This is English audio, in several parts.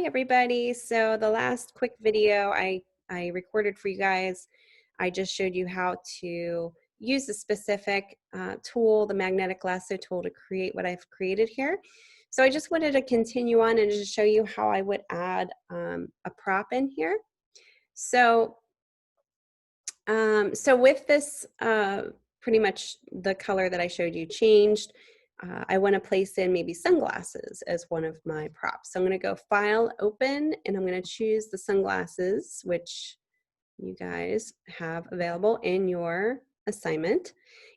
Hi everybody. So the last quick video I recorded for you guys, I just showed you how to use the specific tool, the magnetic lasso tool, to create what I've created here. So I just wanted to continue on and just show you how I would add a prop in here. So with this, pretty much the color that I showed you changed. I want to place in maybe sunglasses as one of my props. So I'm going to go File, Open, and I'm going to choose the sunglasses, which you guys have available in your assignment.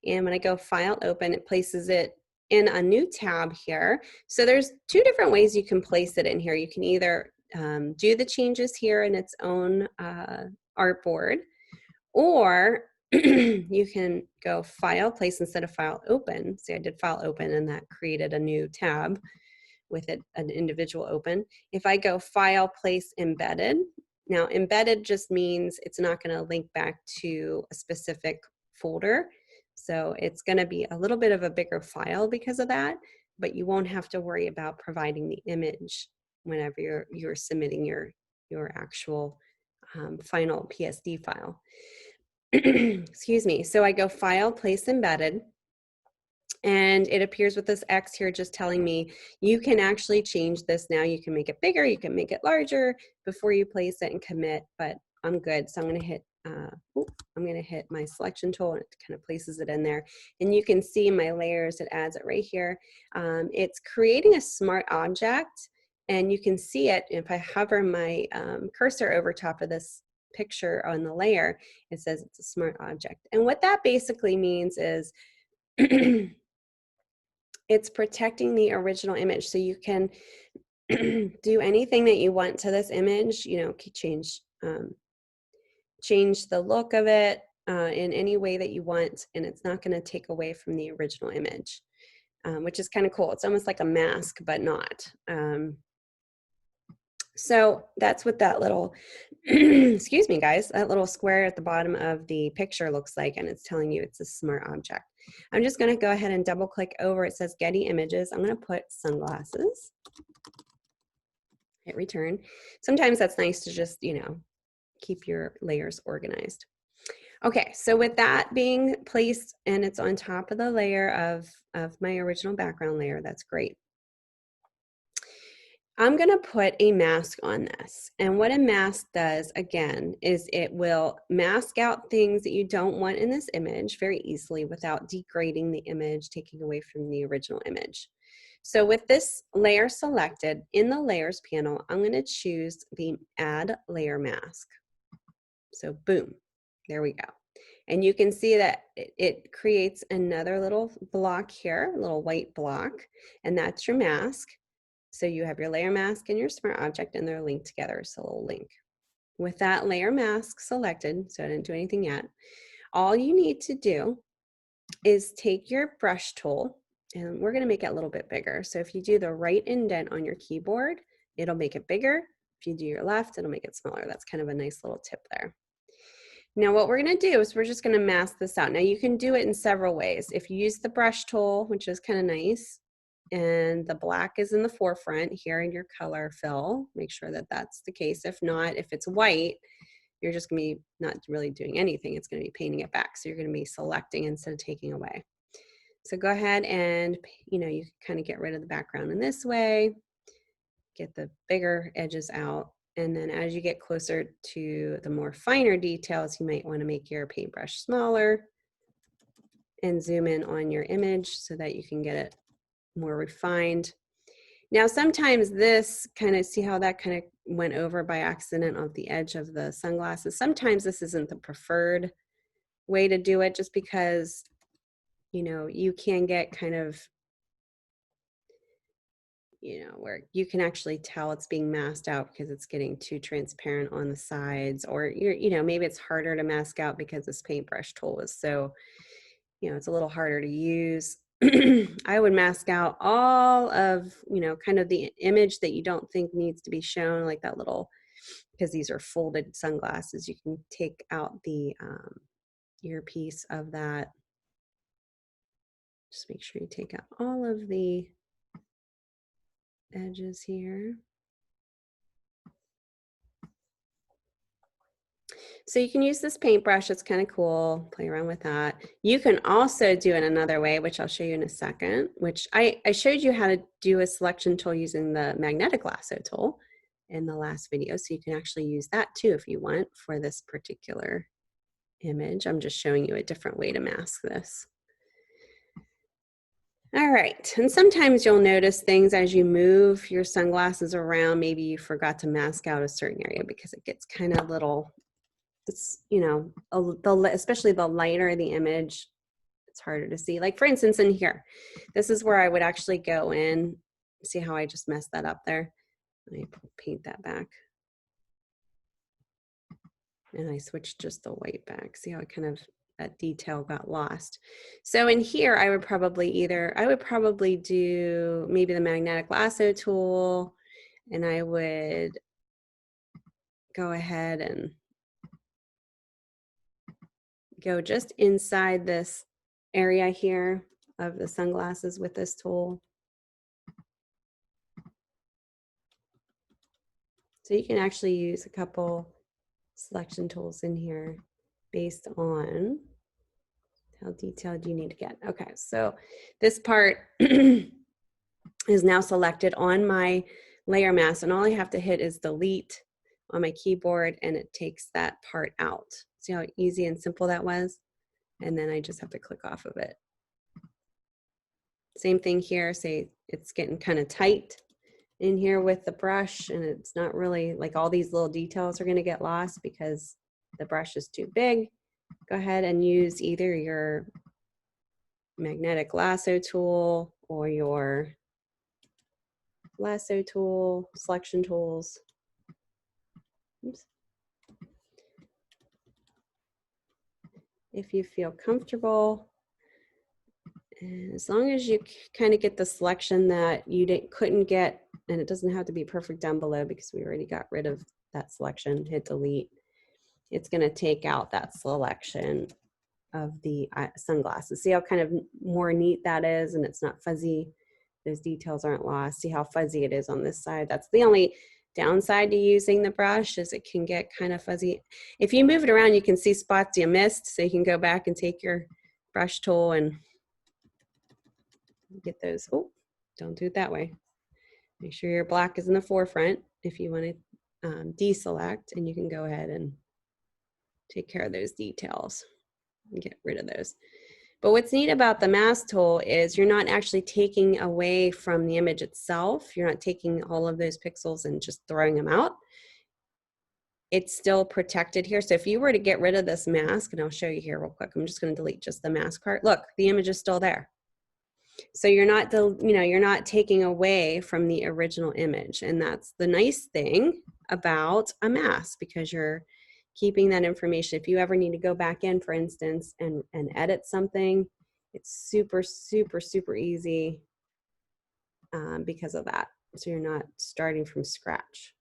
And when I go File, Open, it places it in a new tab here. So there's two different ways you can place it in here. You can either do the changes here in its own artboard, or you can go File, Place instead of File, Open. See, I did File, Open, and that created a new tab with it, an individual open. If I go File, Place, Embedded, now embedded just means it's not going to link back to a specific folder. So it's going to be a little bit of a bigger file because of that, but you won't have to worry about providing the image whenever you're submitting your actual final PSD file. Excuse me. So I go File, Place, Embedded, and it appears with this X here just telling me you can actually change this now. You can make it bigger, you can make it larger before you place it and commit, but I'm good. So I'm going to hit my selection tool, and it kind of places it in there. And you can see my layers, it adds it right here. It's creating a smart object, and you can see it if I hover my cursor over top of this picture on the layer. It says it's a smart object. And what that basically means is it's protecting the original image. So you can do anything that you want to this image, you know, change the look of it in any way that you want, and it's not going to take away from the original image, which is kind of cool. It's almost like a mask, but not. So that's what that little, excuse me guys, that little square at the bottom of the picture looks like, and it's telling you it's a smart object. I'm just going to go ahead and double click over. It says Getty Images. I'm going to put sunglasses. Hit return. Sometimes that's nice to just, you know, keep your layers organized. Okay, so with that being placed and it's on top of the layer of my original background layer, that's great. I'm going to put a mask on this. And what a mask does, again, is it will mask out things that you don't want in this image very easily without degrading the image, taking away from the original image. So with this layer selected, in the Layers panel, I'm going to choose the Add Layer Mask. So boom, there we go. And you can see that it creates another little block here, a little white block, and that's your mask. So you have your layer mask and your smart object, and they're linked together, so a little link. With that layer mask selected, so I didn't do anything yet, all you need to do is take your brush tool, and we're gonna make it a little bit bigger. So if you do the right indent on your keyboard, it'll make it bigger. If you do your left, it'll make it smaller. That's kind of a nice little tip there. Now what we're gonna do is we're just gonna mask this out. Now you can do it in several ways. If you use the brush tool, which is kind of nice, and the black is in the forefront here in your color fill, make sure that that's the case. If not, if it's white, you're just gonna be not really doing anything. It's gonna be painting it back. So you're gonna be selecting instead of taking away. So go ahead and, you know, you can kind of get rid of the background in this way, get the bigger edges out. And then as you get closer to the more finer details, you might want to make your paintbrush smaller and zoom in on your image so that you can get it more refined. Now, sometimes this kind of, see how that kind of went over by accident on the edge of the sunglasses. Sometimes this isn't the preferred way to do it, just because, you know, you can get kind of, you know, where you can actually tell it's being masked out because it's getting too transparent on the sides, or you know, maybe it's harder to mask out because this paintbrush tool is so, you know, it's a little harder to use. I would mask out all of, you know, kind of the image that you don't think needs to be shown, like that little, because these are folded sunglasses. You can take out the earpiece of that. Just make sure you take out all of the edges here. So you can use this paintbrush. It's kind of cool. Play around with that. You can also do it another way, which I'll show you in a second, which I showed you how to do a selection tool using the magnetic lasso tool in the last video. So you can actually use that too if you want for this particular image. I'm just showing you a different way to mask this. All right, and sometimes you'll notice things as you move your sunglasses around. Maybe you forgot to mask out a certain area because it gets kind of little, it's, you know, especially the lighter the image, it's harder to see. Like for instance, in here, this is where I would actually go in. See how I just messed that up there? Let me paint that back. And I switched just the white back. See how it kind of, that detail got lost. So in here, I would probably do maybe the magnetic lasso tool, and I would go ahead and go just inside this area here of the sunglasses with this tool. So you can actually use a couple selection tools in here based on how detailed you need to get. Okay, so this part is now selected on my layer mask, and all I have to hit is delete on my keyboard and it takes that part out. See how easy and simple that was? And then I just have to click off of it. Same thing here, say it's getting kind of tight in here with the brush and it's not really, like all these little details are gonna get lost because the brush is too big. Go ahead and use either your magnetic lasso tool or your lasso tool, selection tools. Oops. If you feel comfortable, and as long as you kind of get the selection that you couldn't get, and it doesn't have to be perfect down below because we already got rid of that selection, hit delete. It's going to take out that selection of the sunglasses. See how kind of more neat that is, and it's not fuzzy. Those details aren't lost. See how fuzzy it is on this side. That's the only downside to using the brush, is it can get kind of fuzzy. If you move it around, you can see spots you missed, so you can go back and take your brush tool and get those. Oh, don't do it that way. Make sure your black is in the forefront if you want to deselect, and you can go ahead and take care of those details and get rid of those. But what's neat about the mask tool is you're not actually taking away from the image itself. You're not taking all of those pixels and just throwing them out. It's still protected here. So if you were to get rid of this mask, and I'll show you here real quick, I'm just going to delete just the mask part. Look, the image is still there. So you're not, you're not taking away from the original image. And that's the nice thing about a mask, because you're keeping that information. If you ever need to go back in, for instance, and edit something, it's super, super, super easy because of that. So you're not starting from scratch.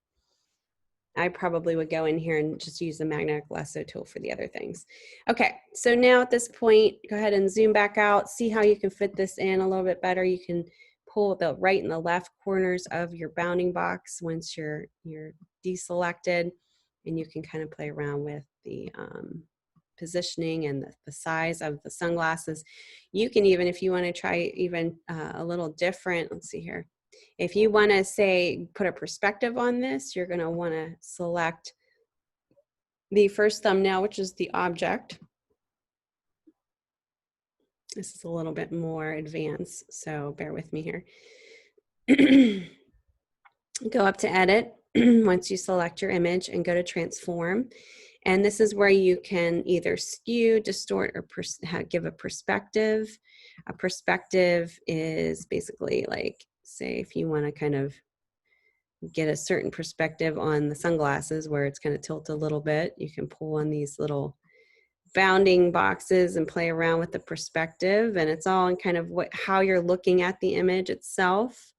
I probably would go in here and just use the magnetic lasso tool for the other things. Okay, so now at this point, go ahead and zoom back out, see how you can fit this in a little bit better. You can pull the right and the left corners of your bounding box once you're deselected, and you can kind of play around with the positioning and the size of the sunglasses. You can even, if you want to try even a little different, let's see here. If you want to say put a perspective on this, you're going to want to select the first thumbnail, which is the object. This is a little bit more advanced, so bear with me here. Go up to edit once you select your image and go to transform. And this is where you can either skew, distort, or give a perspective. A perspective is basically like, say if you want to kind of get a certain perspective on the sunglasses where it's going to tilt a little bit, you can pull on these little bounding boxes and play around with the perspective, and it's all in kind of how you're looking at the image itself.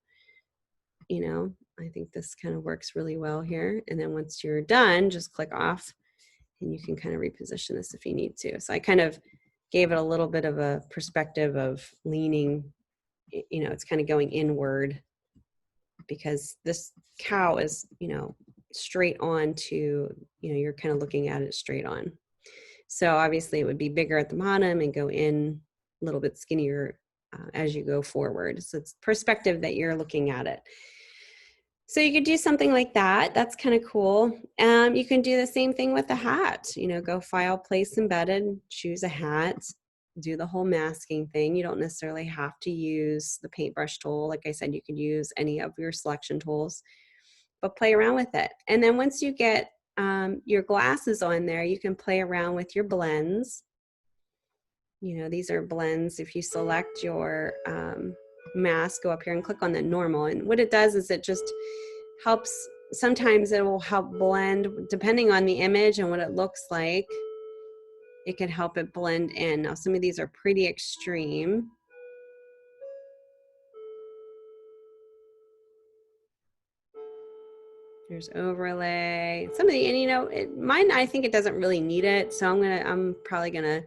You know, I think this kind of works really well here. And then once you're done, just click off and you can kind of reposition this if you need to. So I kind of gave it a little bit of a perspective of leaning, you know, it's kind of going inward because this cow is, you know, straight on to, you're kind of looking at it straight on. So obviously it would be bigger at the bottom and go in a little bit skinnier as you go forward. So it's perspective that you're looking at it. So you could do something like that. That's kind of cool. You can do the same thing with the hat. Go file, place embedded, choose a hat, do the whole masking thing. You don't necessarily have to use the paintbrush tool. Like I said, you could use any of your selection tools, but play around with it. And then once you get your glasses on there, you can play around with your blends. These are blends. If you select your mask, go up here and click on the normal. And what it does is it just helps, sometimes it will help blend, depending on the image and what it looks like, it can help it blend in. Now, some of these are pretty extreme. There's overlay. Some of the, and mine, I think it doesn't really need it. So I'm probably gonna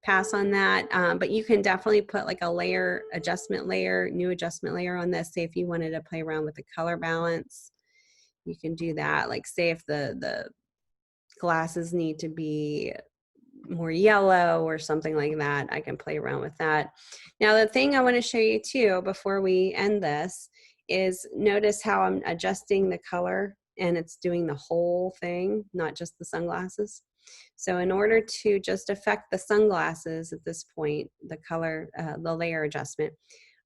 pass on that. But you can definitely put like a layer, adjustment layer, new adjustment layer on this. Say if you wanted to play around with the color balance, you can do that. Like say if the glasses need to be more yellow or something like that, I can play around with that. Now the thing I want to show you too before we end this is notice how I'm adjusting the color and it's doing the whole thing, not just the sunglasses. So in order to just affect the sunglasses at this point, the color, the layer adjustment,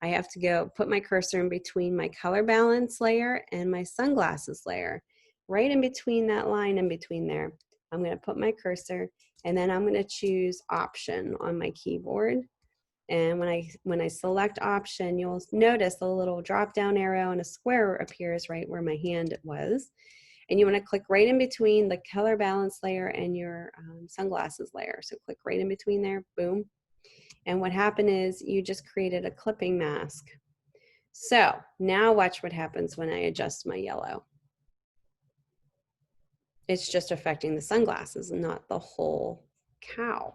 I have to go put my cursor in between my color balance layer and my sunglasses layer. Right in between that line in between there, I'm going to put my cursor and then I'm going to choose option on my keyboard. And when I select option, you'll notice a little drop down arrow and a square appears right where my hand was. And you want to click right in between the color balance layer and your sunglasses layer. So click right in between there, boom. And what happened is you just created a clipping mask. So now watch what happens when I adjust my yellow. It's just affecting the sunglasses and not the whole cow.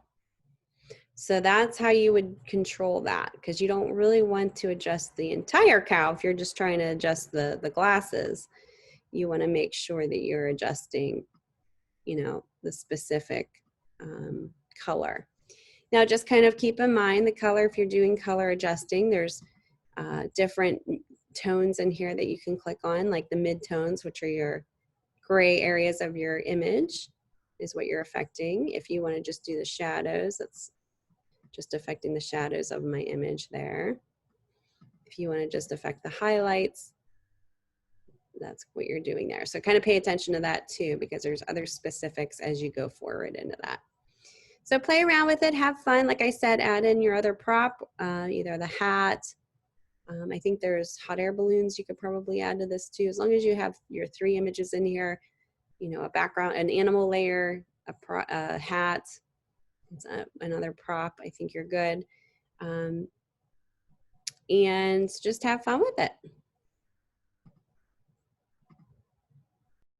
So that's how you would control that, because you don't really want to adjust the entire cow if you're just trying to adjust the glasses. You want to make sure that you're adjusting, the specific color. Now just kind of keep in mind the color, if you're doing color adjusting, there's different tones in here that you can click on, like the mid-tones, which are your gray areas of your image is what you're affecting. If you want to just do the shadows, that's just affecting the shadows of my image there. If you want to just affect the highlights, that's what you're doing there. So kind of pay attention to that too, because there's other specifics as you go forward into that. So play around with it, have fun. Like I said, add in your other prop, either the hat. I think there's hot air balloons you could probably add to this too, as long as you have your 3 images in here, a background, an animal layer, a hat, another prop, I think you're good. And just have fun with it.